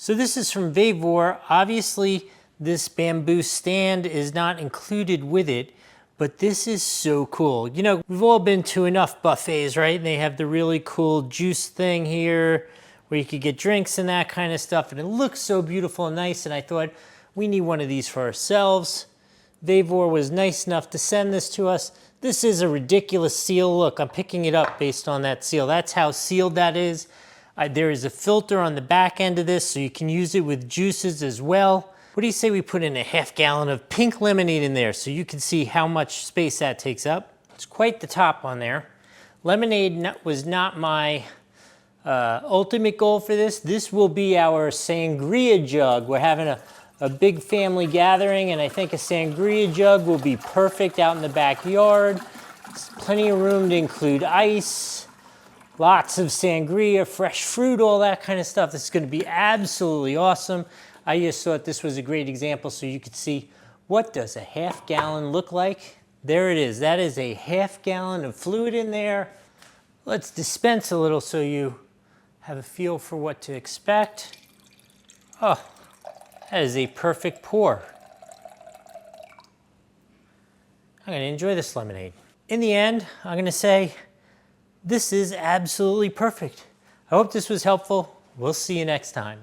So this is from VEVOR. Obviously, this bamboo stand is not included with it, but this is so cool. You know, we've all been to enough buffets, right? And they have the really cool juice thing here where you could get drinks and that kind of stuff. And it looks so beautiful and nice. And I thought, we need one of these for ourselves. VEVOR was nice enough to send this to us. This is a ridiculous seal. Look, I'm picking it up based on that seal. That's how sealed that is. There is a filter on the back end of this, so you can use it with juices as well. What do you say we put in a half gallon of pink lemonade in there so you can see how much space that takes up? It's quite the top on there. Lemonade was not my ultimate goal for this. This will be our sangria jug. We're having a big family gathering, and I think a sangria jug will be perfect out in the backyard. There's plenty of room to include ice, lots of sangria, fresh fruit, all that kind of stuff. This is going to be absolutely awesome. I just thought this was a great example so you could see what does a half gallon look like. There it is. That is a half gallon of fluid in there. Let's dispense a little so you have a feel for what to expect. Oh, that is a perfect pour. I'm going to enjoy this lemonade. In the end, I'm going to say this is absolutely perfect. I hope this was helpful. We'll see you next time.